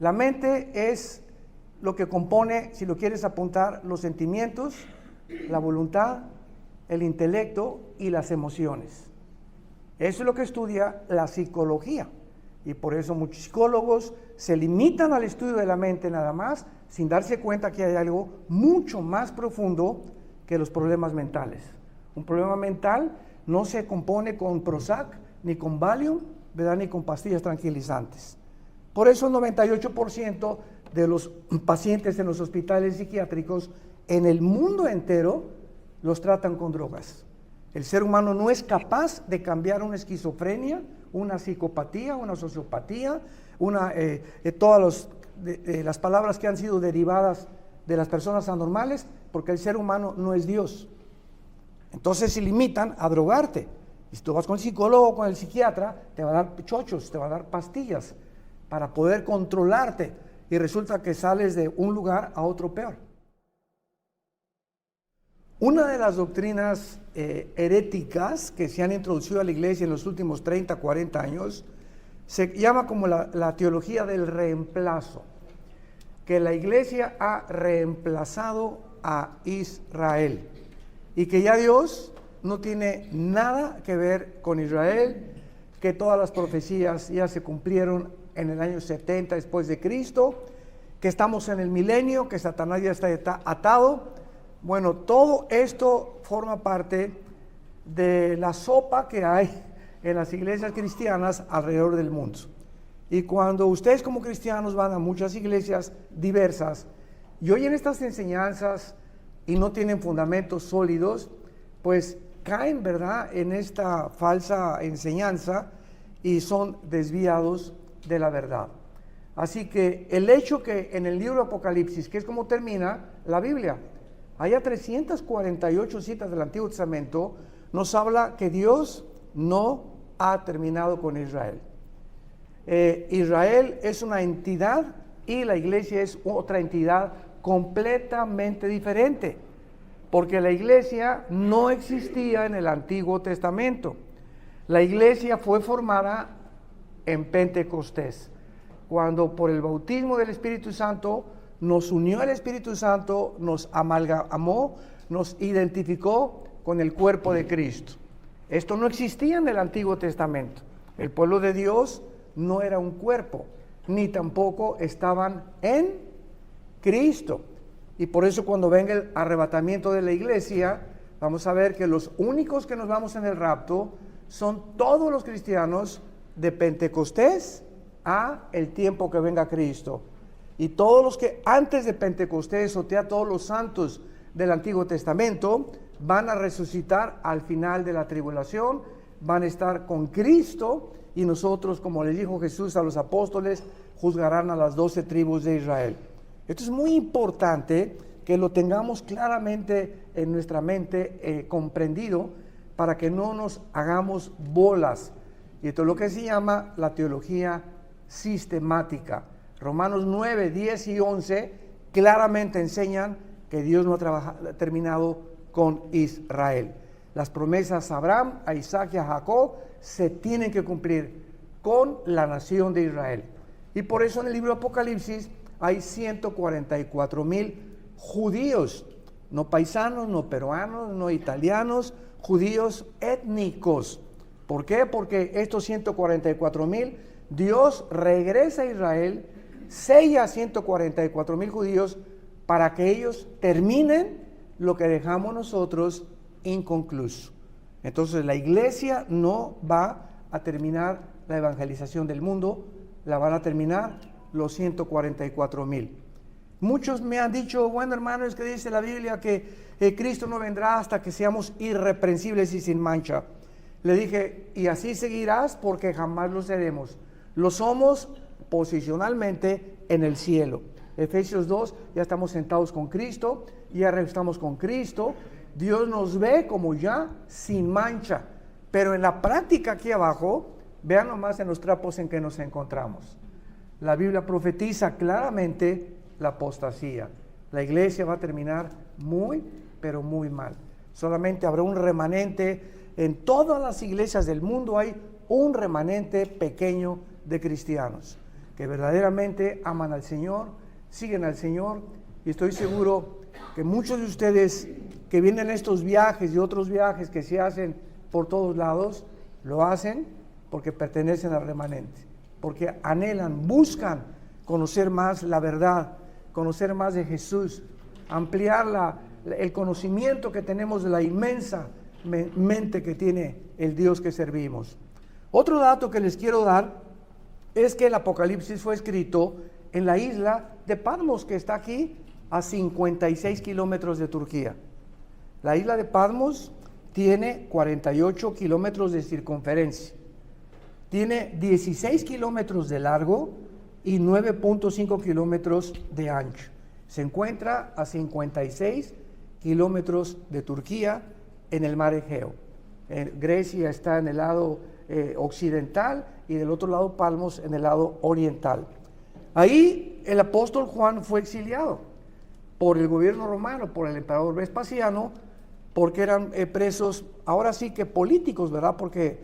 La mente es lo que compone, si lo quieres apuntar, los sentimientos, la voluntad, el intelecto y las emociones. Eso es lo que estudia la psicología. Y por eso muchos psicólogos se limitan al estudio de la mente nada más, sin darse cuenta que hay algo mucho más profundo que los problemas mentales. Un problema mental no se compone con Prozac, ni con Valium, ¿verdad?, ni con pastillas tranquilizantes. Por eso el 98% de los pacientes en los hospitales psiquiátricos en el mundo entero los tratan con drogas. El ser humano no es capaz de cambiar una esquizofrenia, una psicopatía, una sociopatía, todas las palabras que han sido derivadas de las personas anormales, porque el ser humano no es Dios. Entonces se limitan a drogarte. Y si tú vas con el psicólogo o con el psiquiatra, te va a dar chochos, te va a dar pastillas para poder controlarte. Y resulta que sales de un lugar a otro peor. Una de las doctrinas heréticas que se han introducido a la iglesia en los últimos 30, 40 años se llama como la teología del reemplazo, que la iglesia ha reemplazado a Israel y que ya Dios no tiene nada que ver con Israel, que todas las profecías ya se cumplieron en el año 70 después de Cristo, que estamos en el milenio, que Satanás ya está atado. Bueno, todo esto forma parte de la sopa que hay en las iglesias cristianas alrededor del mundo. Y cuando ustedes como cristianos van a muchas iglesias diversas y oyen estas enseñanzas y no tienen fundamentos sólidos, pues caen, ¿verdad?, en esta falsa enseñanza y son desviados de la verdad. Así que el hecho que en el libro de Apocalipsis, que es como termina la Biblia, haya 348 citas del Antiguo Testamento, nos habla que Dios no ha terminado con Israel. Israel es una entidad y la iglesia es otra entidad completamente diferente, porque la iglesia no existía en el Antiguo Testamento. La iglesia fue formada en Pentecostés, cuando por el bautismo del Espíritu Santo nos unió el Espíritu Santo, nos amalgamó, nos identificó con el cuerpo de Cristo. Esto no existía en el Antiguo Testamento. El pueblo de Dios no era un cuerpo, ni tampoco estaban en Cristo. Y por eso cuando venga el arrebatamiento de la iglesia, vamos a ver que los únicos que nos vamos en el rapto son todos los cristianos de Pentecostés a el tiempo que venga Cristo. Y todos los que antes de Pentecostés, o sea, todos los santos del Antiguo Testamento, van a resucitar al final de la tribulación, van a estar con Cristo, y nosotros, como les dijo Jesús a los apóstoles, juzgarán a las 12 tribus de Israel. Esto es muy importante que lo tengamos claramente en nuestra mente comprendido, para que no nos hagamos bolas. Y esto es lo que se llama la teología sistemática. Romanos 9, 10 y 11 claramente enseñan que Dios no ha terminado con Israel. Las promesas a Abraham, a Isaac y a Jacob se tienen que cumplir con la nación de Israel. Y por eso en el libro de Apocalipsis hay 144,000 judíos, no paisanos, no peruanos, no italianos, judíos étnicos. ¿Por qué? Porque estos 144,000, Dios regresa a Israel, sella a 144,000 judíos para que ellos terminen lo que dejamos nosotros inconcluso. Entonces la iglesia no va a terminar la evangelización del mundo, la van a terminar los 144,000. Muchos me han dicho, bueno hermano, es que dice la Biblia que Cristo no vendrá hasta que seamos irreprensibles y sin mancha. Le dije, y así seguirás porque jamás lo seremos. Lo somos posicionalmente en el cielo. Efesios 2, ya estamos sentados con Cristo, ya estamos con Cristo. Dios nos ve como ya sin mancha. Pero en la práctica aquí abajo, vean nomás en los trapos en que nos encontramos. La Biblia profetiza claramente la apostasía. La iglesia va a terminar muy, pero muy mal. Solamente habrá un remanente. En todas las iglesias del mundo hay un remanente pequeño de cristianos que verdaderamente aman al Señor, siguen al Señor, y estoy seguro que muchos de ustedes que vienen a estos viajes y otros viajes que se hacen por todos lados, lo hacen porque pertenecen al remanente, porque anhelan, buscan conocer más la verdad, conocer más de Jesús, ampliar el conocimiento que tenemos de la inmensa mente que tiene el Dios que servimos. Otro dato que les quiero dar es que el Apocalipsis fue escrito en la isla de Patmos, que está aquí a 56 kilómetros de Turquía. La isla de Patmos tiene 48 kilómetros de circunferencia, tiene 16 kilómetros de largo y 9.5 kilómetros de ancho. Se encuentra a 56 kilómetros de Turquía en el mar Egeo. Grecia está en el lado occidental y del otro lado Patmos en el lado oriental. Ahí el apóstol Juan fue exiliado por el gobierno romano, por el emperador Vespasiano, porque eran presos, ahora sí que políticos, ¿verdad? Porque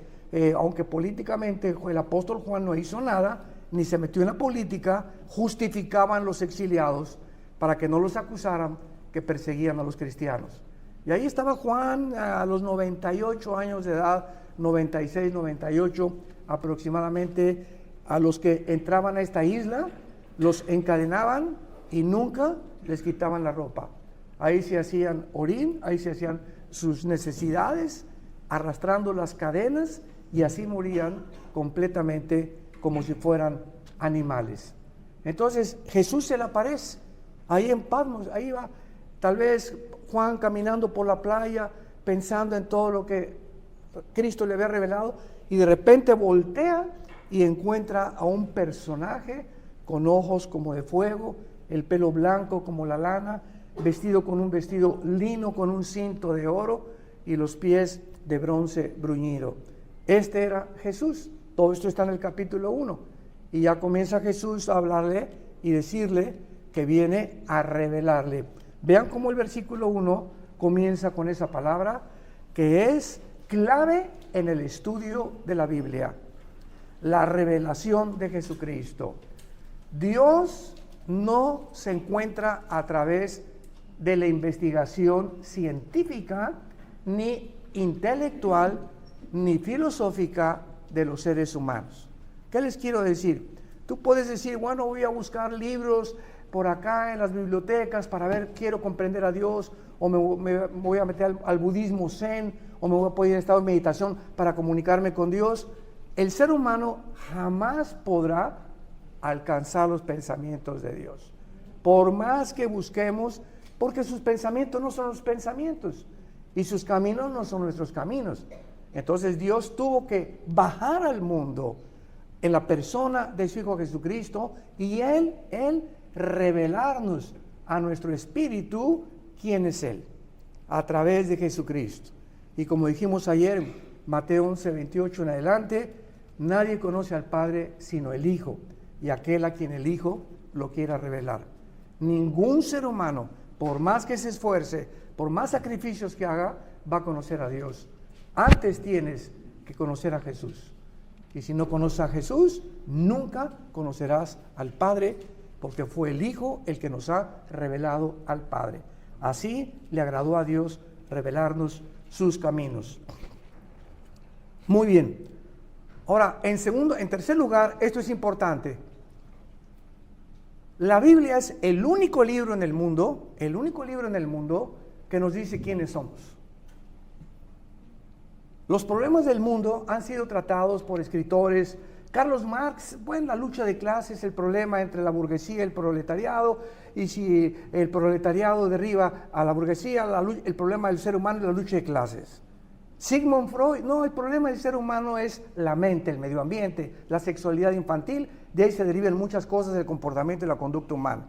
aunque políticamente el apóstol Juan no hizo nada, ni se metió en la política, justificaban los exiliados para que no los acusaran que perseguían a los cristianos. Y ahí estaba Juan a los 98 años de edad, 96, 98 aproximadamente, a los que entraban a esta isla, los encadenaban y nunca les quitaban la ropa. Ahí se hacían orín, ahí se hacían sus necesidades, arrastrando las cadenas, y así morían completamente como si fueran animales. Entonces Jesús se le aparece ahí en Patmos, ahí va tal vez Juan caminando por la playa, pensando en todo lo que Cristo le había revelado, y de repente voltea y encuentra a un personaje con ojos como de fuego, el pelo blanco como la lana, vestido con un vestido lino con un cinto de oro y los pies de bronce bruñido. Este era Jesús. Todo esto está en el capítulo 1. Y ya comienza Jesús a hablarle y decirle que viene a revelarle. Vean cómo el versículo 1 comienza con esa palabra que es clave en el estudio de la Biblia. La revelación de Jesucristo. Dios no se encuentra a través de la investigación científica, ni intelectual, ni filosófica de los seres humanos. ¿Qué les quiero decir? Tú puedes decir, bueno, voy a buscar libros por acá en las bibliotecas para ver, quiero comprender a Dios, o me voy a meter al budismo zen, o me voy a poner en estado de meditación para comunicarme con Dios. El ser humano jamás podrá alcanzar los pensamientos de Dios, por más que busquemos, porque sus pensamientos no son los pensamientos y sus caminos no son nuestros caminos. Entonces Dios tuvo que bajar al mundo en la persona de su Hijo Jesucristo, y Él revelarnos a nuestro espíritu quién es Él, a través de Jesucristo. Y como dijimos ayer, Mateo 11, 28 en adelante, nadie conoce al Padre sino el Hijo, y aquel a quien el Hijo lo quiera revelar. Ningún ser humano, por más que se esfuerce, por más sacrificios que haga, va a conocer a Dios. Antes tienes que conocer a Jesús. Y si no conoces a Jesús, nunca conocerás al Padre, porque fue el Hijo el que nos ha revelado al Padre. Así le agradó a Dios revelarnos sus caminos. Muy bien. Ahora, en tercer lugar, esto es importante. La Biblia es el único libro en el mundo que nos dice quiénes somos. Los problemas del mundo han sido tratados por escritores. Carlos Marx, bueno, la lucha de clases, el problema entre la burguesía y el proletariado, y si el proletariado derriba a la burguesía, el problema del ser humano es la lucha de clases. Sigmund Freud, no, el problema del ser humano es la mente, el medio ambiente, la sexualidad infantil, de ahí se derivan muchas cosas del comportamiento y la conducta humana.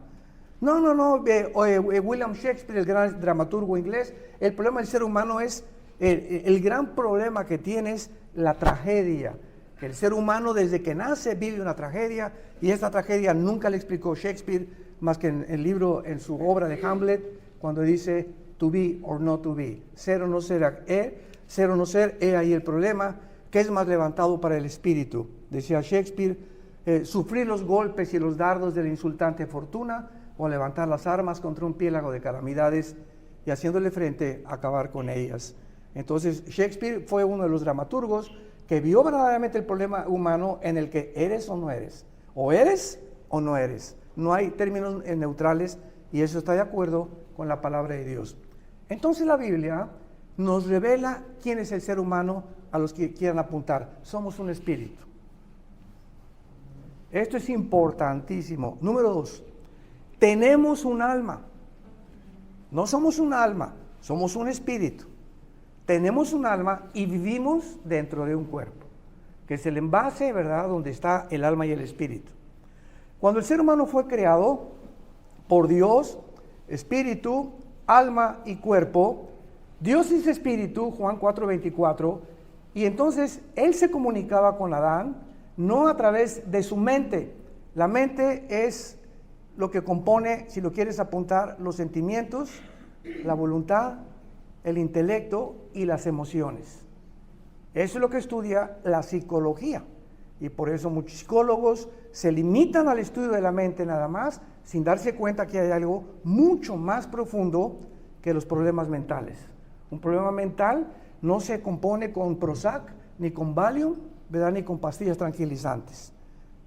No, William Shakespeare, el gran dramaturgo inglés, el problema del ser humano es, el gran problema que tiene es la tragedia, que el ser humano desde que nace vive una tragedia, y esta tragedia nunca le explicó Shakespeare, más que en el libro, en su obra de Hamlet, cuando dice to be or not to be, ser o no ser, ser o no ser, ahí el problema, que es más levantado para el espíritu. Decía Shakespeare, sufrir los golpes y los dardos de la insultante fortuna, o levantar las armas contra un piélago de calamidades y haciéndole frente, acabar con ellas. Entonces Shakespeare fue uno de los dramaturgos que vio verdaderamente el problema humano en el que eres o no eres o no eres. No hay términos neutrales, y eso está de acuerdo con la palabra de Dios. Entonces la Biblia nos revela quién es el ser humano a los que quieran apuntar. Somos un espíritu. Esto es importantísimo. Número 2, tenemos un alma. No somos un alma, somos un espíritu. Tenemos un alma y vivimos dentro de un cuerpo, que es el envase, ¿verdad?, donde está el alma y el espíritu. Cuando el ser humano fue creado por Dios, espíritu, alma y cuerpo, Dios es espíritu, Juan 4:24, y entonces Él se comunicaba con Adán, no a través de su mente. La mente es lo que compone, si lo quieres apuntar, los sentimientos, la voluntad, el intelecto y las emociones. Eso es lo que estudia la psicología, y por eso muchos psicólogos se limitan al estudio de la mente nada más, sin darse cuenta que hay algo mucho más profundo que los problemas mentales. Un problema mental no se compone con Prozac, ni con Valium, ¿verdad?, ni con pastillas tranquilizantes.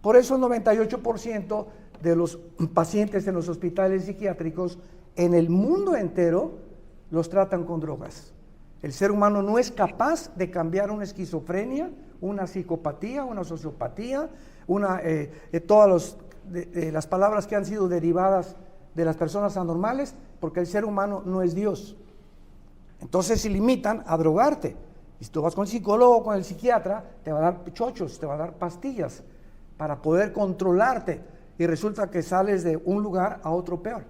Por eso el 98% de los pacientes en los hospitales psiquiátricos en el mundo entero los tratan con drogas. El ser humano no es capaz de cambiar una esquizofrenia, una psicopatía, una sociopatía, todas las palabras que han sido derivadas de las personas anormales, porque el ser humano no es Dios. Entonces se limitan a drogarte. Y si tú vas con el psicólogo o con el psiquiatra, te va a dar chochos, te va a dar pastillas para poder controlarte. Y resulta que sales de un lugar a otro peor,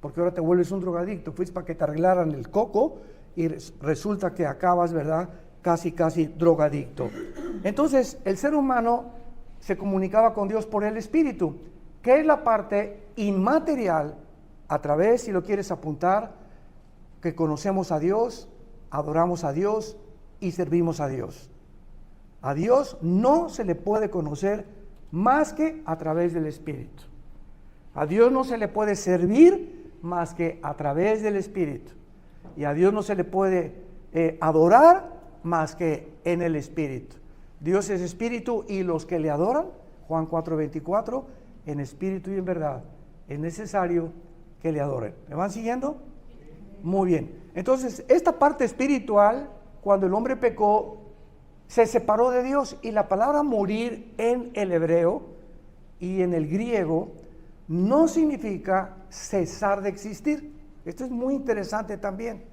porque ahora te vuelves un drogadicto. Fuiste para que te arreglaran el coco y resulta que acabas, ¿verdad?, casi drogadicto. Entonces el ser humano se comunicaba con Dios por el espíritu, que es la parte inmaterial, a través, si lo quieres apuntar, que conocemos a Dios, adoramos a Dios y servimos a Dios. A Dios no se le puede conocer más que a través del Espíritu. A Dios no se le puede servir más que a través del Espíritu. Y a Dios no se le puede adorar más que en el Espíritu. Dios es Espíritu, y los que le adoran, Juan 4:24, en espíritu y en verdad, es necesario que le adoren. ¿Me van siguiendo? Muy bien. Entonces, esta parte espiritual, cuando el hombre pecó, se separó de Dios, y la palabra morir en el hebreo y en el griego no significa cesar de existir. Esto es muy interesante también.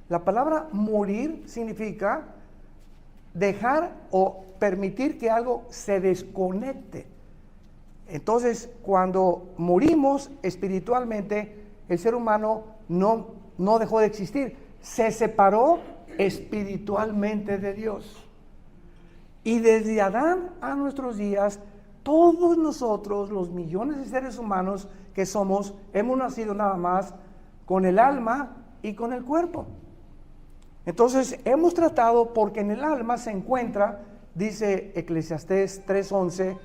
La palabra morir significa dejar o permitir que algo se desconecte. Entonces, cuando morimos espiritualmente, el ser humano no dejó de existir, se separó espiritualmente de Dios. Y desde Adán a nuestros días, todos nosotros, los millones de seres humanos que somos, hemos nacido nada más con el alma y con el cuerpo. Entonces hemos tratado, porque en el alma se encuentra, dice Eclesiastés 3:11,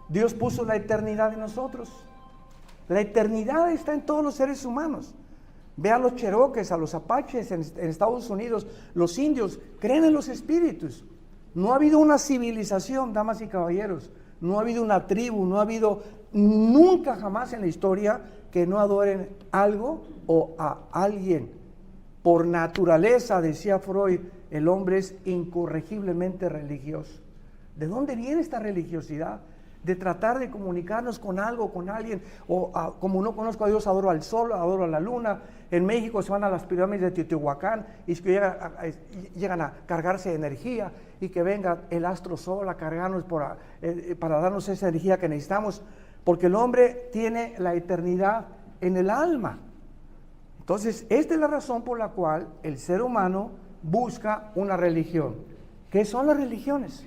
Dios puso la eternidad en nosotros. La eternidad está en todos los seres humanos. Ve a los cherokees, a los apaches en Estados Unidos, los indios creen en los espíritus. No ha habido una civilización, damas y caballeros, no ha habido una tribu, no ha habido nunca jamás en la historia que no adoren algo o a alguien. Por naturaleza, decía Freud, el hombre es incorregiblemente religioso. ¿De dónde viene esta religiosidad? De tratar de comunicarnos con algo, con alguien, como no conozco a Dios, adoro al sol, adoro a la luna. En México se van a las pirámides de Teotihuacán y es que llegan a cargarse de energía, y que venga el astro sol a cargarnos para darnos esa energía que necesitamos, porque el hombre tiene la eternidad en el alma. Entonces, esta es la razón por la cual el ser humano busca una religión. ¿Qué son las religiones?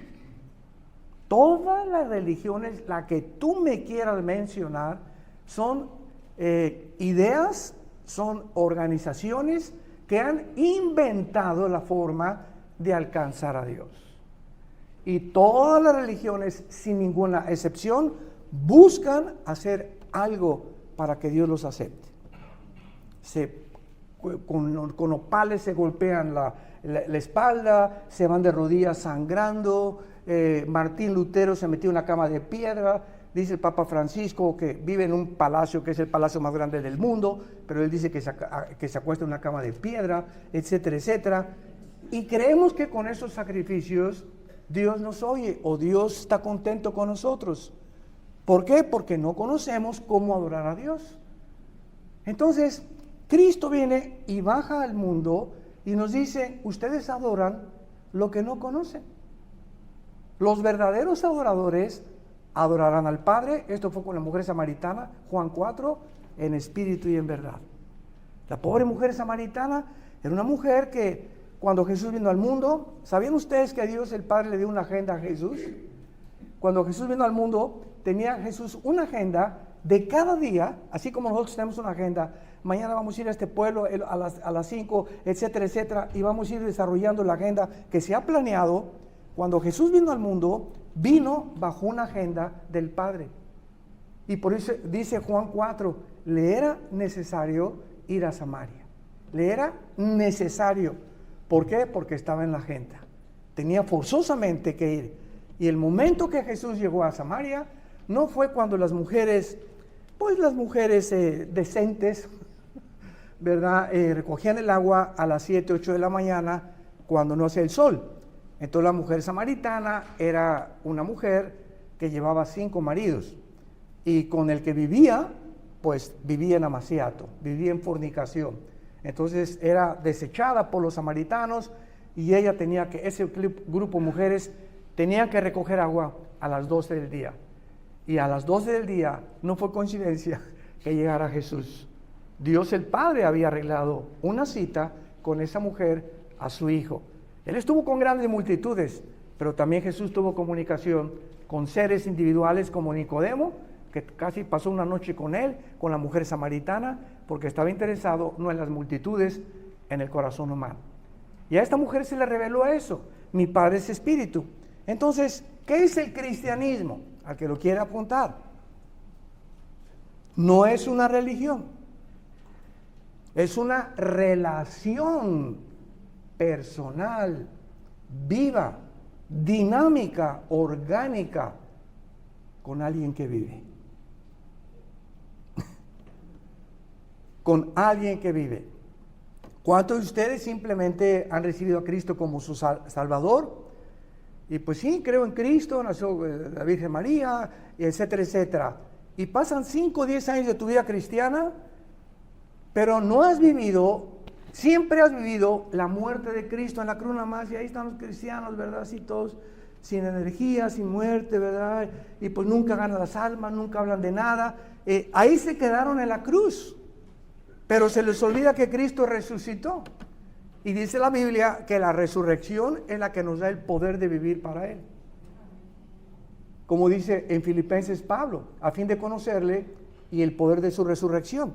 Todas las religiones, la que tú me quieras mencionar, son ideas, son organizaciones que han inventado la forma de alcanzar a Dios. Y todas las religiones, sin ninguna excepción, buscan hacer algo para que Dios los acepte. Con opales se golpean la espalda, se van de rodillas sangrando. Martín Lutero se metió en una cama de piedra. Dice el Papa Francisco que vive en un palacio que es el palacio más grande del mundo, pero él dice que se acuesta en una cama de piedra, etcétera, etcétera. Y creemos que con esos sacrificios Dios nos oye o Dios está contento con nosotros. ¿Por qué? Porque no conocemos cómo adorar a Dios. Entonces, Cristo viene y baja al mundo y nos dice, ustedes adoran lo que no conocen. Los verdaderos adoradores adorarán al Padre. Esto fue con la mujer samaritana, Juan 4, en espíritu y en verdad. La pobre mujer samaritana era una mujer que cuando Jesús vino al mundo, ¿sabían ustedes que a Dios el Padre le dio una agenda a Jesús? Cuando Jesús vino al mundo, tenía Jesús una agenda de cada día, así como nosotros tenemos una agenda. Mañana vamos a ir a este pueblo a las 5, etcétera, etcétera, y vamos a ir desarrollando la agenda que se ha planeado. Cuando Jesús vino al mundo, vino bajo una agenda del Padre. Y por eso dice Juan 4, le era necesario ir a Samaria. Le era necesario. ¿Por qué? Porque estaba en la agenda. Tenía forzosamente que ir. Y el momento que Jesús llegó a Samaria, no fue cuando las mujeres decentes, ¿verdad? Recogían el agua a las 7, 8 de la mañana, cuando no hacía el sol. Entonces la mujer samaritana era una mujer que llevaba 5 maridos. Y con el que vivía, pues vivía en amaciato, vivía en fornicación. Entonces era desechada por los samaritanos y ella tenía que, ese grupo de mujeres tenían que recoger agua a las 12 del día. Y a las 12 del día no fue coincidencia que llegara Jesús. Dios el Padre había arreglado una cita con esa mujer a su hijo. Él estuvo con grandes multitudes, pero también Jesús tuvo comunicación con seres individuales como Nicodemo, que casi pasó una noche con él, con la mujer samaritana, porque estaba interesado no en las multitudes, en el corazón humano. Y a esta mujer se le reveló eso, mi Padre es Espíritu. Entonces, ¿qué es el cristianismo? Al que lo quiere apuntar. No es una religión, es una relación personal, viva, dinámica, orgánica, con alguien que vive. Con alguien que vive. ¿Cuántos de ustedes simplemente han recibido a Cristo como su Salvador? Y pues sí, creo en Cristo, nació la Virgen María, etcétera, etcétera. Y pasan 5 o 10 años de tu vida cristiana, pero no has vivido, siempre has vivido la muerte de Cristo en la cruz nada más, y ahí están los cristianos, ¿verdad? Así todos sin energía, sin muerte, ¿verdad? Y pues nunca ganan las almas, nunca hablan de nada. Ahí se quedaron en la cruz. Pero se les olvida que Cristo resucitó. Y dice la Biblia que la resurrección es la que nos da el poder de vivir para Él. Como dice en Filipenses Pablo, a fin de conocerle y el poder de su resurrección.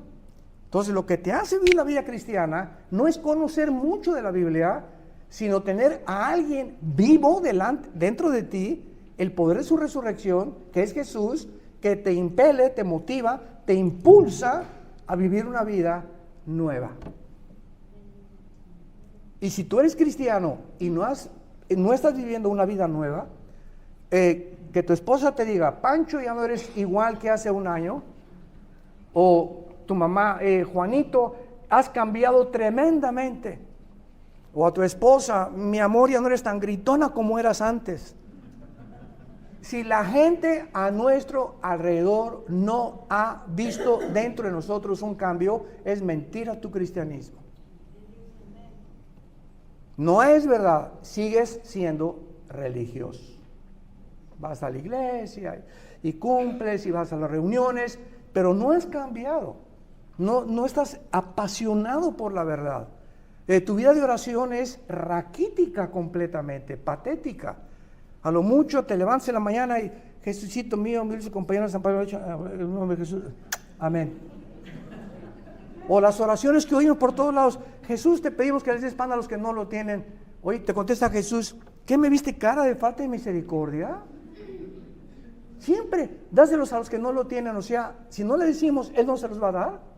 Entonces lo que te hace vivir la vida cristiana no es conocer mucho de la Biblia, sino tener a alguien vivo dentro de ti, el poder de su resurrección, que es Jesús, que te impele, te motiva, te impulsa a vivir una vida nueva. Y si tú eres cristiano y no estás viviendo una vida nueva, que tu esposa te diga, Pancho, ya no eres igual que hace un año, o tu mamá, Juanito, has cambiado tremendamente, o a tu esposa, mi amor, ya no eres tan gritona como eras antes. Si la gente a nuestro alrededor no ha visto dentro de nosotros un cambio, es mentira tu cristianismo. No es verdad, sigues siendo religioso. Vas a la iglesia y cumples y vas a las reuniones, pero no has cambiado. No estás apasionado por la verdad. Tu vida de oración es raquítica completamente, patética. A lo mucho te levantas en la mañana y Jesucito mío, mi dulce compañero San Pablo, en el nombre de Jesús, amén. O las oraciones que oímos por todos lados, Jesús, te pedimos que les des pan a los que no lo tienen. Oye, te contesta Jesús, ¿Qué me viste cara de falta de misericordia? Siempre, dáselos a los que no lo tienen. O sea, si no le decimos, Él no se los va a dar.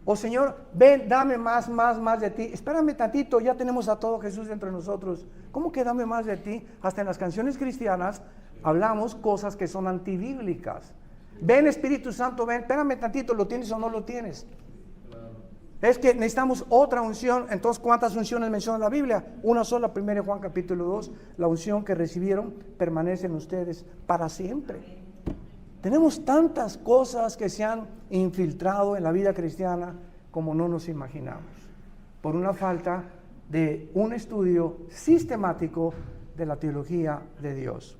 O Señor, ven, dame más de ti. Espérame tantito, ya tenemos a todo Jesús dentro de nosotros. ¿Cómo que dame más de ti? Hasta en las canciones cristianas hablamos cosas que son antibíblicas. Ven, Espíritu Santo, ven, espérame tantito, ¿lo tienes o no lo tienes? Es que necesitamos otra unción. Entonces, ¿cuántas unciones menciona la Biblia? Una sola, 1 Juan capítulo 2. La unción que recibieron permanece en ustedes para siempre. Tenemos tantas cosas que se han infiltrado en la vida cristiana como no nos imaginamos, por una falta de un estudio sistemático de la teología de Dios.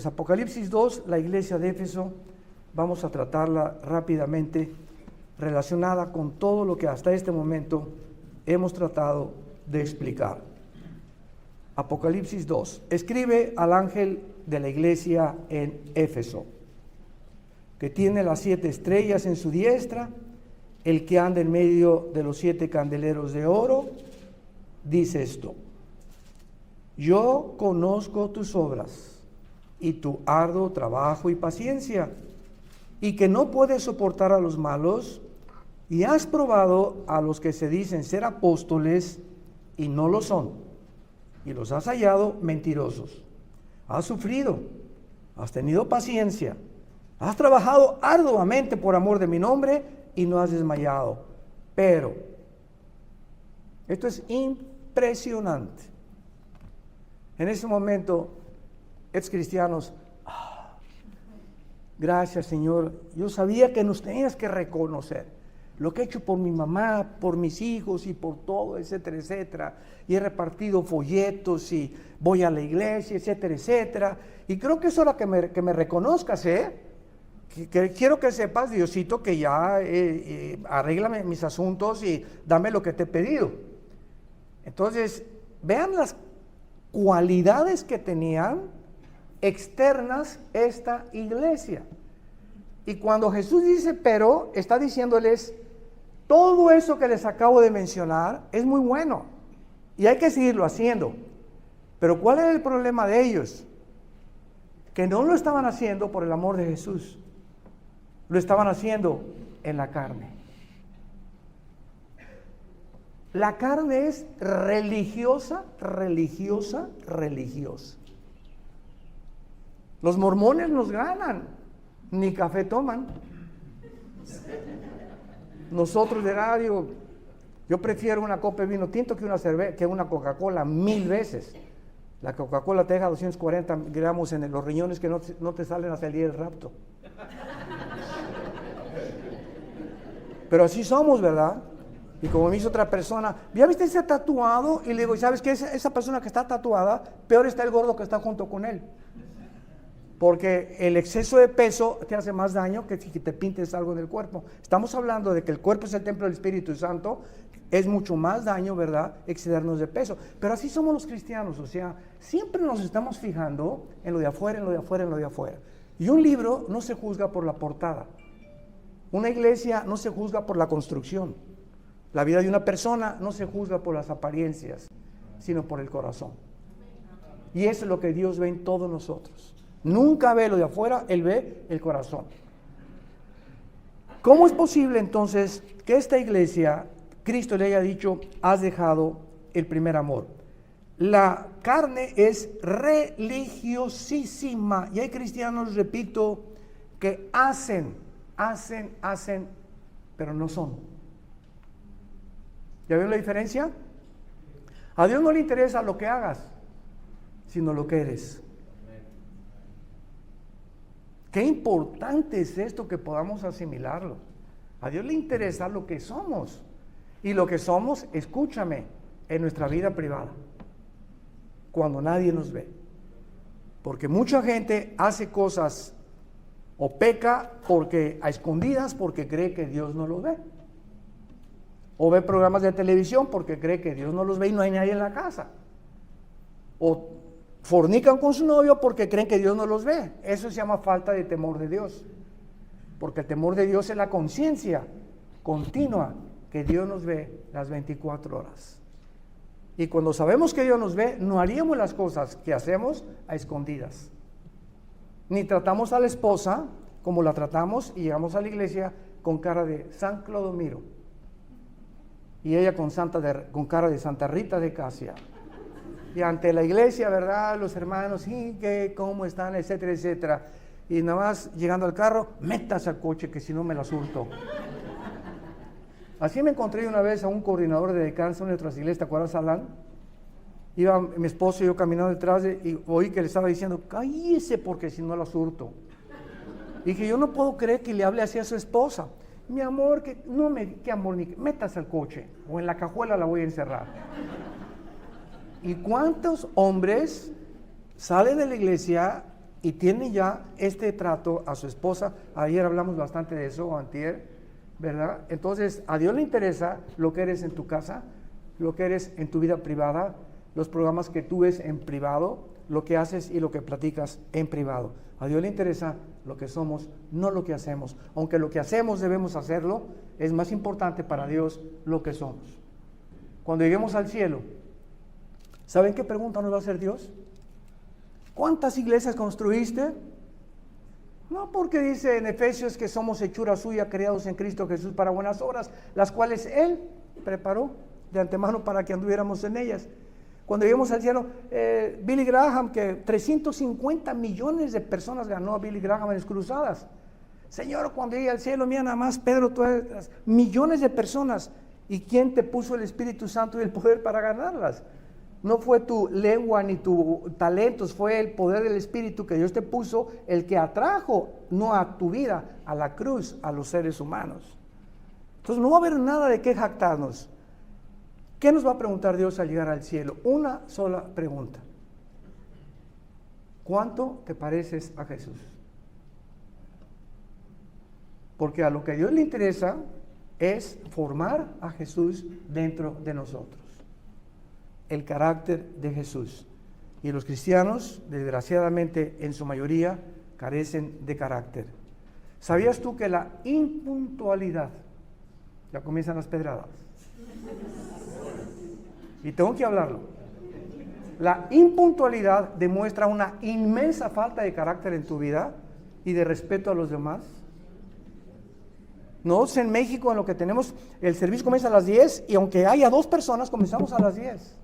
Apocalipsis 2, la iglesia de Éfeso, vamos a tratarla rápidamente, relacionada con todo lo que hasta este momento hemos tratado de explicar. Apocalipsis 2. Escribe al ángel de la iglesia en Éfeso, que tiene las 7 estrellas en su diestra, el que anda en medio de los 7 candeleros de oro, dice esto: yo conozco tus obras y tu arduo trabajo y paciencia, y que no puedes soportar a los malos, y has probado a los que se dicen ser apóstoles y no lo son, y los has hallado mentirosos. Has sufrido, has tenido paciencia, has trabajado arduamente por amor de mi nombre y no has desmayado. Pero, esto es impresionante. En ese momento, ex cristianos, gracias Señor, yo sabía que nos tenías que reconocer lo que he hecho por mi mamá, por mis hijos y por todo, etcétera, etcétera. Y he repartido folletos y voy a la iglesia, etcétera, etcétera. Y creo que es hora que me reconozcas, que quiero que sepas, Diosito, que ya arréglame mis asuntos y dame lo que te he pedido. Entonces, vean las cualidades que tenían externas esta iglesia. Y cuando Jesús dice pero, está diciéndoles, todo eso que les acabo de mencionar es muy bueno y hay que seguirlo haciendo. Pero ¿cuál era el problema de ellos? Que no lo estaban haciendo por el amor de Jesús, lo estaban haciendo en la carne. La carne es religiosa. Los mormones nos ganan, ni café toman. Nosotros de radio, yo prefiero una copa de vino tinto que una Coca-Cola 1000 veces. La Coca-Cola te deja 240 gramos en los riñones que no te salen hasta el día del rapto. Pero así somos, ¿verdad? Y como me hizo otra persona, ¿ya viste ese tatuado? Y le digo, ¿sabes qué? Esa persona que está tatuada, peor está el gordo que está junto con él. Porque el exceso de peso te hace más daño que si te pintes algo en el cuerpo. Estamos hablando de que el cuerpo es el templo del Espíritu Santo. Es mucho más daño, ¿verdad?, excedernos de peso. Pero así somos los cristianos, o sea, siempre nos estamos fijando en lo de afuera, en lo de afuera, en lo de afuera. Y un libro no se juzga por la portada. Una iglesia no se juzga por la construcción. La vida de una persona no se juzga por las apariencias, sino por el corazón. Y eso es lo que Dios ve en todos nosotros. Nunca ve lo de afuera, Él ve el corazón. ¿Cómo es posible entonces que esta iglesia, Cristo le haya dicho, has dejado el primer amor? La carne es religiosísima y hay cristianos, repito, que hacen, pero no son. ¿Ya ven la diferencia? A Dios no le interesa lo que hagas, sino lo que eres. Qué importante es esto que podamos asimilarlo. A Dios le interesa lo que somos. Y lo que somos, escúchame, en nuestra vida privada. Cuando nadie nos ve. Porque mucha gente hace cosas o peca porque a escondidas porque cree que Dios no los ve. O ve programas de televisión porque cree que Dios no los ve y no hay nadie en la casa. O fornican con su novio porque creen que Dios no los ve. Eso se llama falta de temor de Dios. Porque el temor de Dios es la conciencia continua que Dios nos ve las 24 horas. Y cuando sabemos que Dios nos ve, no haríamos las cosas que hacemos a escondidas. Ni tratamos a la esposa como la tratamos y llegamos a la iglesia con cara de San Clodomiro. Y ella con cara de Santa Rita de Casia. Y ante la iglesia, ¿verdad? Los hermanos, sí, ¿cómo están? Etcétera, etcétera. Y nada más llegando al carro, métase al coche que si no me la surto. Así me encontré una vez a un coordinador de decancia en nuestras iglesias, ¿te acuerdas, Alan? Iba mi esposo y yo caminando detrás y oí que le estaba diciendo, cállese porque si no la surto. Y dije, yo no puedo creer que le hable así a su esposa. Mi amor, qué amor, métase al coche o en la cajuela la voy a encerrar. ¿Y cuántos hombres salen de la iglesia y tienen ya este trato a su esposa? Ayer hablamos bastante de eso, o antier, ¿verdad? Entonces, a Dios le interesa lo que eres en tu casa, lo que eres en tu vida privada, los programas que tú ves en privado, lo que haces y lo que platicas en privado. A Dios le interesa lo que somos, no lo que hacemos. Aunque lo que hacemos debemos hacerlo, es más importante para Dios lo que somos. Cuando lleguemos al cielo, ¿saben qué pregunta nos va a hacer Dios? ¿Cuántas iglesias construiste? No, porque dice en Efesios que somos hechura suya, creados en Cristo Jesús para buenas obras, las cuales Él preparó de antemano para que anduviéramos en ellas. Cuando lleguemos al cielo, Billy Graham, que 350 millones de personas ganó a Billy Graham en las cruzadas. Señor, cuando llegue al cielo, mira nada más, Pedro, todas millones de personas. ¿Y quién te puso el Espíritu Santo y el poder para ganarlas? No fue tu lengua ni tu talentos, fue el poder del Espíritu que Dios te puso, el que atrajo, no a tu vida, a la cruz, a los seres humanos. Entonces no va a haber nada de qué jactarnos. ¿Qué nos va a preguntar Dios al llegar al cielo? Una sola pregunta. ¿Cuánto te pareces a Jesús? Porque a lo que a Dios le interesa es formar a Jesús dentro de nosotros. El carácter de Jesús. Y los cristianos, desgraciadamente, en su mayoría, carecen de carácter. ¿Sabías tú que la impuntualidad, ya comienzan las pedradas? Y tengo que hablarlo. La impuntualidad demuestra una inmensa falta de carácter en tu vida y de respeto a los demás. Nosotros en México, en lo que tenemos, el servicio comienza a las 10 y aunque haya 2 personas, comenzamos a las 10.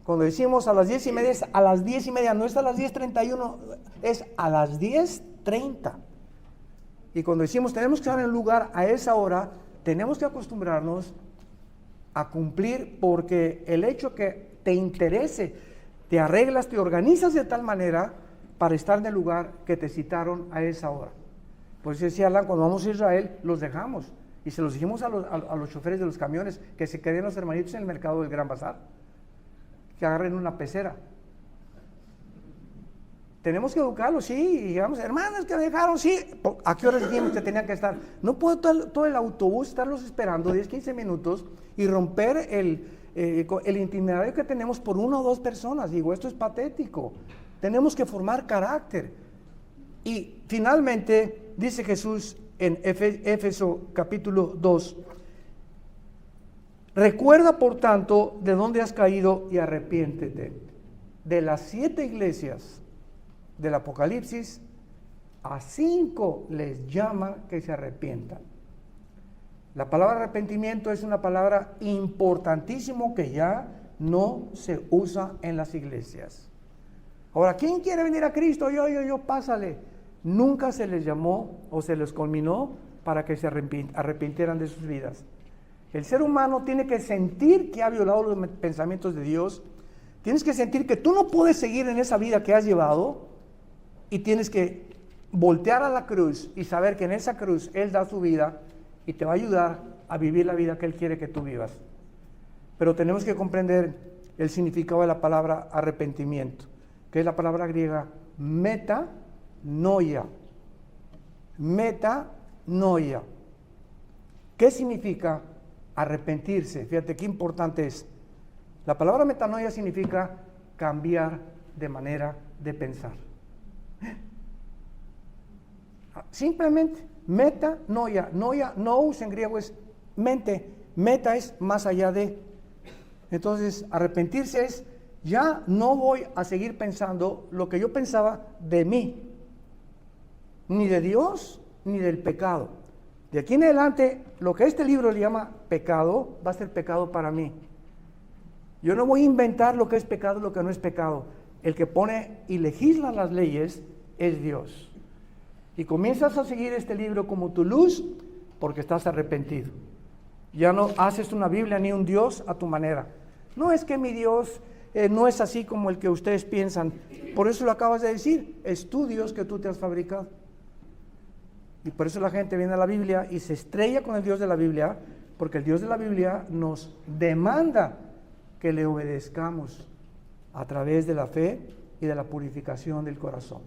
Cuando decimos a las 10:30, es a las 10:30, no es a las 10:31, es a las 10:30. Y cuando decimos tenemos que estar en el lugar a esa hora, tenemos que acostumbrarnos a cumplir, porque el hecho que te interese, te arreglas, te organizas de tal manera para estar en el lugar que te citaron a esa hora. Por eso decía Alan, cuando vamos a Israel, los dejamos y se los dijimos a los choferes de los camiones que se queden los hermanitos en el mercado del Gran Bazar, que agarren una pecera. Tenemos que educarlos, sí, y digamos, hermanos que me dejaron, sí, ¿a qué horas dijimos que tenían que estar? No puedo todo el autobús estarlos esperando 10, 15 minutos y romper el itinerario que tenemos por 1 o 2 personas. Digo, esto es patético. Tenemos que formar carácter. Y finalmente, dice Jesús en Éfeso capítulo 2, recuerda por tanto de dónde has caído y arrepiéntete. De las 7 iglesias del Apocalipsis, a 5 les llama que se arrepientan. La palabra arrepentimiento es una palabra importantísima que ya no se usa en las iglesias. Ahora, ¿quién quiere venir a Cristo? Yo, pásale. Nunca se les llamó o se les culminó para que se arrepintieran de sus vidas. El ser humano tiene que sentir que ha violado los pensamientos de Dios. Tienes que sentir que tú no puedes seguir en esa vida que has llevado y tienes que voltear a la cruz y saber que en esa cruz Él da su vida y te va a ayudar a vivir la vida que Él quiere que tú vivas. Pero tenemos que comprender el significado de la palabra arrepentimiento, que es la palabra griega metanoia. Metanoia. ¿Qué significa arrepentirse? Fíjate qué importante es. La palabra metanoia significa cambiar de manera de pensar. Simplemente metanoia. Noia, nous en griego es mente. Meta es más allá de. Entonces, arrepentirse es, ya no voy a seguir pensando lo que yo pensaba de mí, ni de Dios, ni del pecado. De aquí en adelante, lo que este libro le llama pecado, va a ser pecado para mí. Yo no voy a inventar lo que es pecado y lo que no es pecado. El que pone y legisla las leyes es Dios. Y comienzas a seguir este libro como tu luz porque estás arrepentido. Ya no haces una Biblia ni un Dios a tu manera. No es que mi Dios no es así como el que ustedes piensan. Por eso lo acabas de decir. Es tu Dios que tú te has fabricado. Y por eso la gente viene a la Biblia y se estrella con el Dios de la Biblia, porque el Dios de la Biblia nos demanda que le obedezcamos a través de la fe y de la purificación del corazón.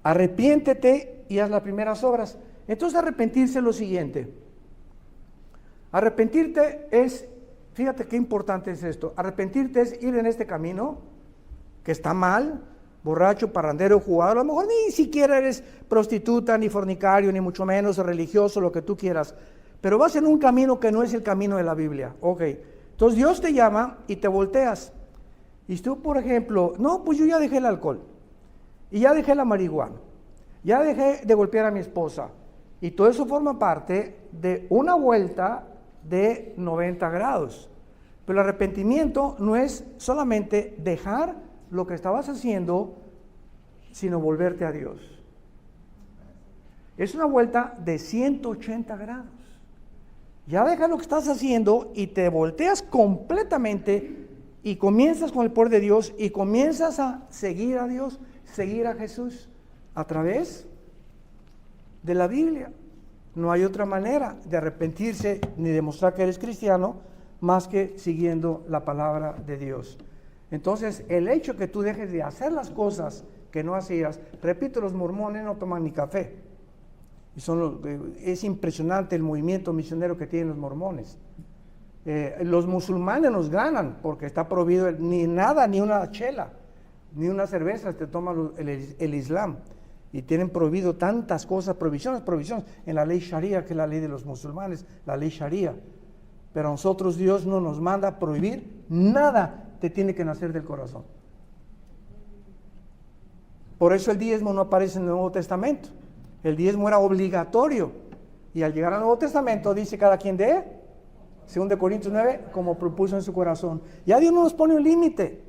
Arrepiéntete y haz las primeras obras. Entonces arrepentirse es lo siguiente. Arrepentirte es, fíjate qué importante es esto, arrepentirte es ir en este camino que está mal, borracho, parrandero, jugador, a lo mejor ni siquiera eres prostituta, ni fornicario, ni mucho menos religioso, lo que tú quieras, pero vas en un camino que no es el camino de la Biblia. Ok, entonces Dios te llama y te volteas. Y tú, por ejemplo, no, pues yo ya dejé el alcohol, y ya dejé la marihuana, ya dejé de golpear a mi esposa, y todo eso forma parte de una vuelta de 90 grados. Pero el arrepentimiento no es solamente dejar lo que estabas haciendo, sino volverte a Dios. Es una vuelta de 180 grados. Ya dejas lo que estás haciendo y te volteas completamente y comienzas con el poder de Dios y comienzas a seguir a Dios, seguir a Jesús a través de la Biblia. No hay otra manera de arrepentirse ni demostrar que eres cristiano más que siguiendo la palabra de Dios. Entonces, el hecho que tú dejes de hacer las cosas que no hacías, repito, los mormones no toman ni café. Y es impresionante el movimiento misionero que tienen los mormones. Los musulmanes nos ganan porque está prohibido ni nada, ni una chela, ni una cerveza te toma el Islam. Y tienen prohibido tantas cosas, prohibiciones, en la ley Sharia, que es la ley de los musulmanes, la ley Sharia. Pero a nosotros Dios no nos manda a prohibir nada, te tiene que nacer del corazón. Por eso el diezmo no aparece en el Nuevo Testamento. El diezmo era obligatorio. Y al llegar al Nuevo Testamento dice cada quien de, según de Corintios 9, como propuso en su corazón. Ya Dios no nos pone un límite.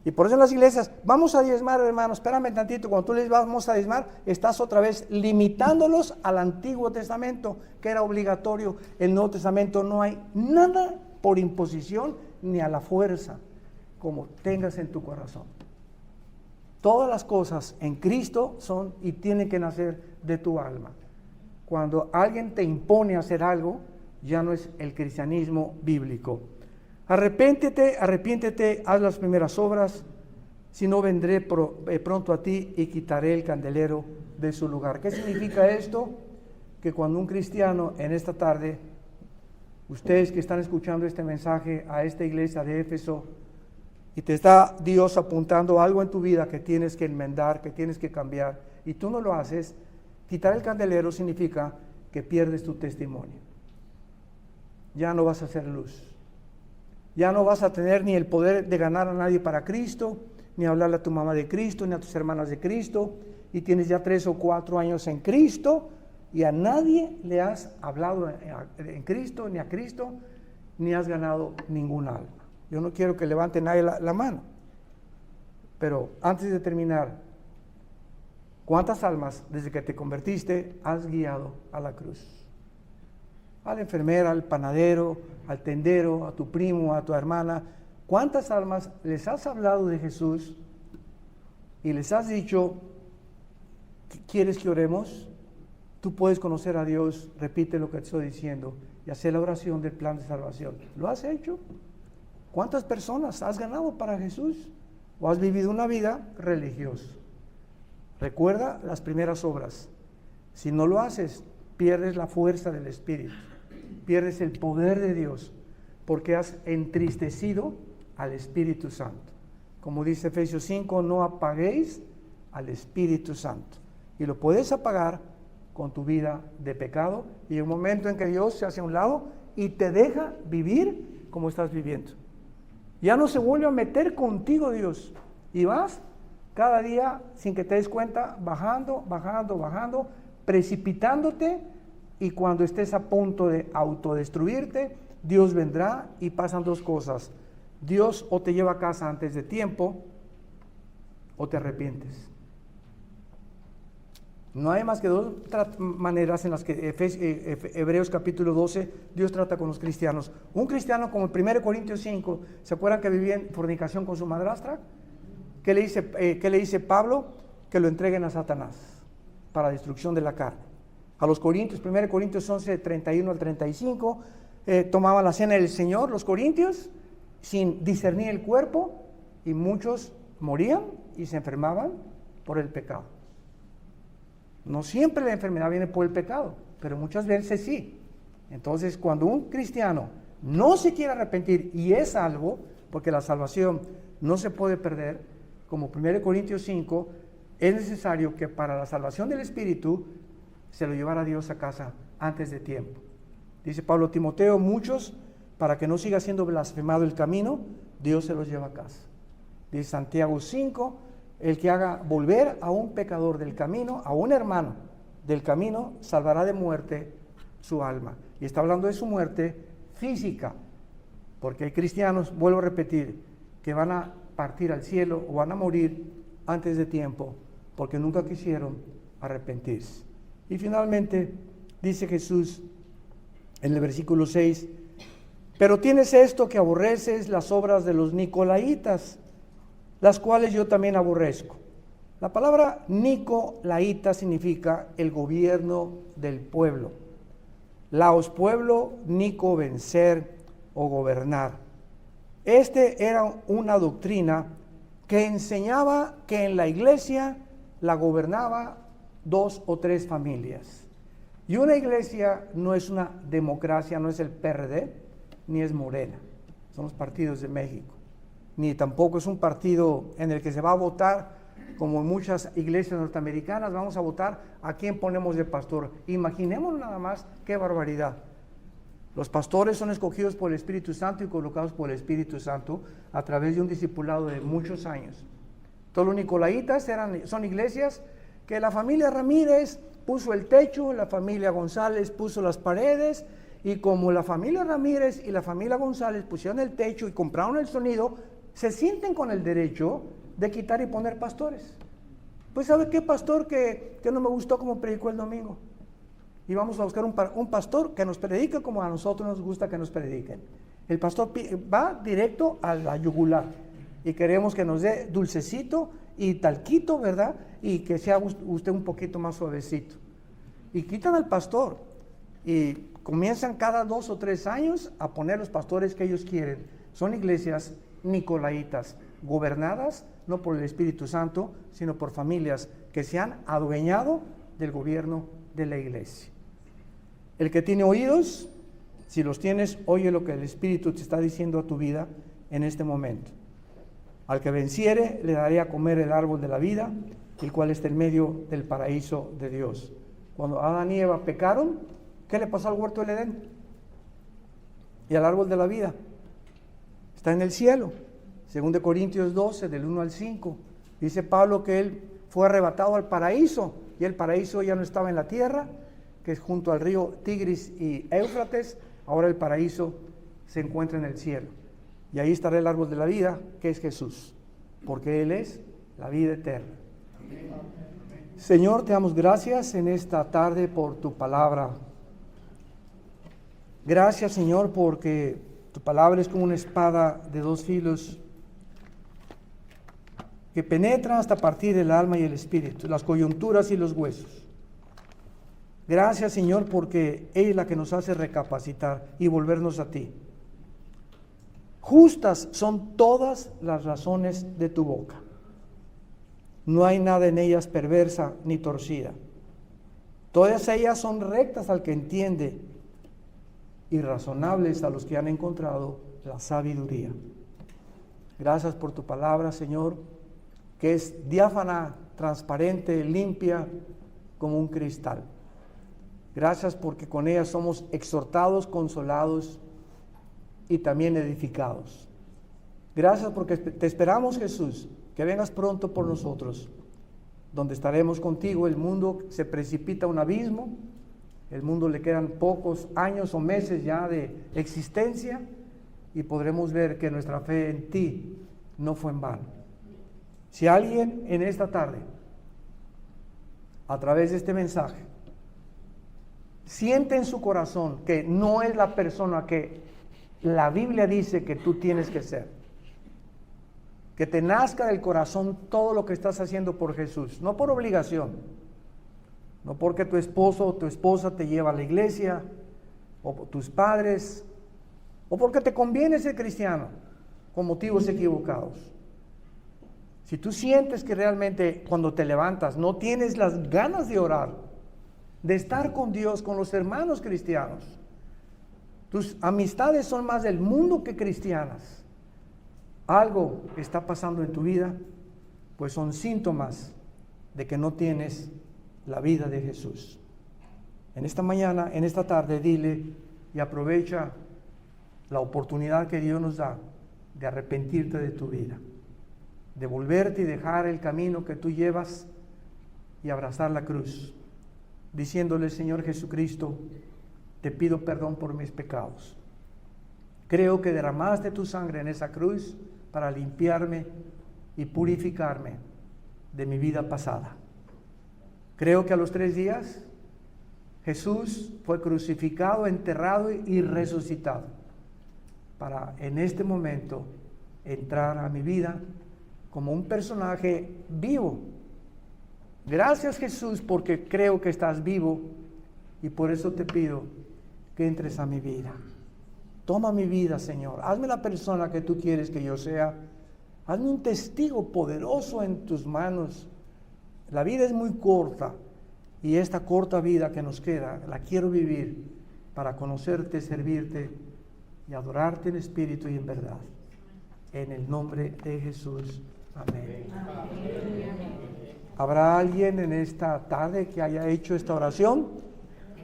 Y por eso en las iglesias, vamos a diezmar, hermano, espérame tantito, cuando tú les vamos a diezmar, estás otra vez limitándolos al Antiguo Testamento, que era obligatorio. El Nuevo Testamento no hay nada por imposición ni a la fuerza, como tengas en tu corazón. Todas las cosas en Cristo son y tienen que nacer de tu alma. Cuando alguien te impone a hacer algo, ya no es el cristianismo bíblico. Arrepiéntete, haz las primeras obras, si no vendré pronto a ti y quitaré el candelero de su lugar. ¿Qué significa esto? Que cuando un cristiano en esta tarde, ustedes que están escuchando este mensaje a esta iglesia de Éfeso, y te está Dios apuntando algo en tu vida que tienes que enmendar, que tienes que cambiar, y tú no lo haces, quitar el candelero significa que pierdes tu testimonio. Ya no vas a hacer luz. Ya no vas a tener ni el poder de ganar a nadie para Cristo, ni hablarle a tu mamá de Cristo, ni a tus hermanas de Cristo, y tienes ya 3 o 4 años en Cristo, y a nadie le has hablado en Cristo, ni a Cristo, ni has ganado ningún alma. Yo no quiero que levante nadie la mano, pero antes de terminar, ¿cuántas almas desde que te convertiste has guiado a la cruz? A la enfermera, al panadero, al tendero, a tu primo, a tu hermana. ¿Cuántas almas les has hablado de Jesús y les has dicho, ¿quieres que oremos? Tú puedes conocer a Dios, repite lo que te estoy diciendo y hacer la oración del plan de salvación. ¿Lo has hecho? ¿Cuántas personas has ganado para Jesús? ¿O has vivido una vida religiosa? Recuerda las primeras obras. Si no lo haces, pierdes la fuerza del Espíritu. Pierdes el poder de Dios porque has entristecido al Espíritu Santo. Como dice Efesios 5, no apaguéis al Espíritu Santo. Y lo puedes apagar con tu vida de pecado y en un momento en que Dios se hace a un lado y te deja vivir como estás viviendo. Ya no se vuelve a meter contigo Dios. Y vas cada día, sin que te des cuenta, bajando, precipitándote, y cuando estés a punto de autodestruirte, Dios vendrá y pasan dos cosas. Dios o te lleva a casa antes de tiempo, o te arrepientes. No hay más que dos maneras en las que Hebreos capítulo 12 Dios trata con los cristianos. Un cristiano como el 1 Corintios 5, ¿se acuerdan que vivía en fornicación con su madrastra? ¿Qué le dice Pablo? Que lo entreguen a Satanás para destrucción de la carne. A los Corintios, 1 Corintios 11, 31 al 35, tomaban la cena del Señor, los corintios, sin discernir el cuerpo, y muchos morían y se enfermaban por el pecado. No siempre la enfermedad viene por el pecado, pero muchas veces sí. Entonces, cuando un cristiano no se quiere arrepentir y es salvo, porque la salvación no se puede perder, como 1 Corintios 5, es necesario que para la salvación del espíritu se lo llevara Dios a casa antes de tiempo. Dice Pablo a Timoteo, muchos, para que no siga siendo blasfemado el camino, Dios se los lleva a casa. Dice Santiago 5, el que haga volver a un pecador del camino, a un hermano del camino, salvará de muerte su alma. Y está hablando de su muerte física, porque hay cristianos, vuelvo a repetir, que van a partir al cielo o van a morir antes de tiempo, porque nunca quisieron arrepentirse. Y finalmente dice Jesús en el versículo 6, pero tienes esto que aborreces, las obras de los nicolaítas, las cuales yo también aborrezco. La palabra nicolaíta significa el gobierno del pueblo. Laos, pueblo, nico, vencer o gobernar. Era una doctrina que enseñaba que en la iglesia la gobernaba 2 o 3 familias. Y una iglesia no es una democracia, no es el PRD, ni es Morena, son los partidos de México. Ni tampoco es un partido en el que se va a votar, como en muchas iglesias norteamericanas, vamos a votar a quién ponemos de pastor. Imaginemos nada más qué barbaridad. Los pastores son escogidos por el Espíritu Santo y colocados por el Espíritu Santo a través de un discipulado de muchos años. Todos los nicolaitas son iglesias que la familia Ramírez puso el techo, la familia González puso las paredes, y como la familia Ramírez y la familia González pusieron el techo y compraron el sonido, se sienten con el derecho de quitar y poner pastores. Pues ¿sabe qué pastor que no me gustó como predicó el domingo? Y vamos a buscar un pastor que nos predique como a nosotros nos gusta que nos prediquen. El pastor va directo a la yugular y queremos que nos dé dulcecito y talquito, ¿verdad? Y que sea usted un poquito más suavecito. Y quitan al pastor y comienzan cada 2 o 3 años a poner los pastores que ellos quieren. Son iglesias nicolaitas, gobernadas no por el Espíritu Santo, sino por familias que se han adueñado del gobierno de la iglesia. El que tiene oídos, si los tienes, oye lo que el Espíritu te está diciendo a tu vida en este momento. Al que venciere, le daré a comer el árbol de la vida, el cual está en medio del paraíso de Dios. Cuando Adán y Eva pecaron, ¿qué le pasó al huerto del Edén? Y al árbol de la vida. Está en el cielo. 2 Corintios 12, del 1 al 5. Dice Pablo que él fue arrebatado al paraíso, y el paraíso ya no estaba en la tierra, que es junto al río Tigris y Éufrates. Ahora el paraíso se encuentra en el cielo. Y ahí estará el árbol de la vida, que es Jesús, porque Él es la vida eterna. Señor, te damos gracias en esta tarde por tu palabra. Gracias, Señor, porque tu palabra es como una espada de 2 filos que penetra hasta partir el alma y el espíritu, las coyunturas y los huesos. Gracias, Señor, porque ella es la que nos hace recapacitar y volvernos a ti. Justas son todas las razones de tu boca. No hay nada en ellas perversa ni torcida. Todas ellas son rectas al que entiende y razonables a los que han encontrado la sabiduría. Gracias por tu palabra, Señor, que es diáfana, transparente, limpia como un cristal. Gracias porque con ella somos exhortados, consolados y también edificados. Gracias porque te esperamos, Jesús, que vengas pronto por nosotros, donde estaremos contigo. El mundo se precipita a un abismo, el mundo le quedan pocos años o meses ya de existencia y podremos ver que nuestra fe en ti no fue en vano. Si alguien en esta tarde, a través de este mensaje, siente en su corazón que no es la persona que la Biblia dice que tú tienes que ser, que te nazca del corazón todo lo que estás haciendo por Jesús, no por obligación, no porque tu esposo o tu esposa te lleva a la iglesia, o tus padres, o porque te conviene ser cristiano, con motivos equivocados. Si tú sientes que realmente cuando te levantas no tienes las ganas de orar, de estar con Dios, con los hermanos cristianos, tus amistades son más del mundo que cristianas, algo está pasando en tu vida, pues son síntomas de que no tienes la vida de Jesús. En esta mañana, en esta tarde, dile y aprovecha la oportunidad que Dios nos da de arrepentirte de tu vida, de volverte y dejar el camino que tú llevas y abrazar la cruz, diciéndole: Señor Jesucristo, te pido perdón por mis pecados. Creo que derramaste tu sangre en esa cruz para limpiarme y purificarme de mi vida pasada. Creo que a los 3 días Jesús fue crucificado, enterrado y resucitado para en este momento entrar a mi vida como un personaje vivo. Gracias, Jesús, porque creo que estás vivo y por eso te pido que entres a mi vida. Toma mi vida, Señor. Hazme la persona que tú quieres que yo sea. Hazme un testigo poderoso en tus manos. La vida es muy corta y esta corta vida que nos queda la quiero vivir para conocerte, servirte y adorarte en espíritu y en verdad. En el nombre de Jesús. Amén. ¿Habrá alguien en esta tarde que haya hecho esta oración?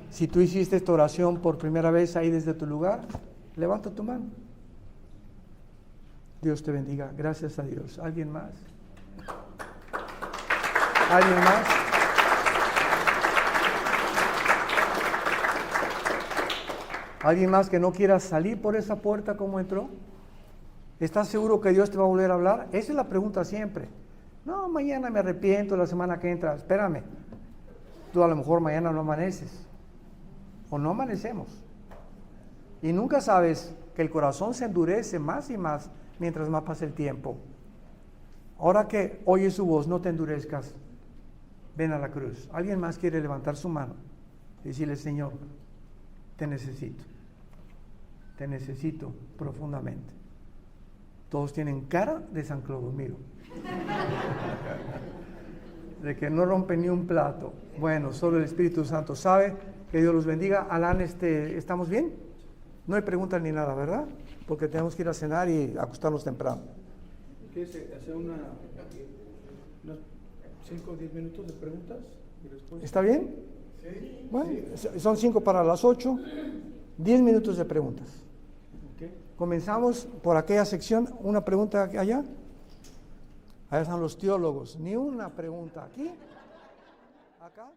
Si tú hiciste esta oración por primera vez ahí desde tu lugar, levanta tu mano. Dios te bendiga. Gracias a Dios. ¿Alguien más? ¿Alguien más? ¿Alguien más que no quiera salir por esa puerta como entró? ¿Estás seguro que Dios te va a volver a hablar? Esa es la pregunta siempre. No, mañana me arrepiento, la semana que entra. Espérame. Tú a lo mejor mañana no amaneces. O no amanecemos. Y nunca sabes que el corazón se endurece más y más mientras más pasa el tiempo. Ahora que oyes su voz, no te endurezcas. Ven a la cruz. ¿Alguien más quiere levantar su mano y decirle: Señor, te necesito? Te necesito profundamente. Todos tienen cara de San Clodomiro. De que no rompe ni un plato. Bueno, solo el Espíritu Santo sabe. Que Dios los bendiga. Alan, ¿estamos bien? No hay preguntas ni nada, ¿verdad? Porque tenemos que ir a cenar y acostarnos temprano. ¿Quieres hacer unos 5 o 10 minutos de preguntas y respuestas? ¿Está bien? Sí. Bueno, son 5 para las 8. 10 minutos de preguntas. Okay. Comenzamos por aquella sección. Una pregunta allá. Allá están los teólogos. Ni una pregunta aquí. Acá.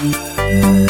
Dios.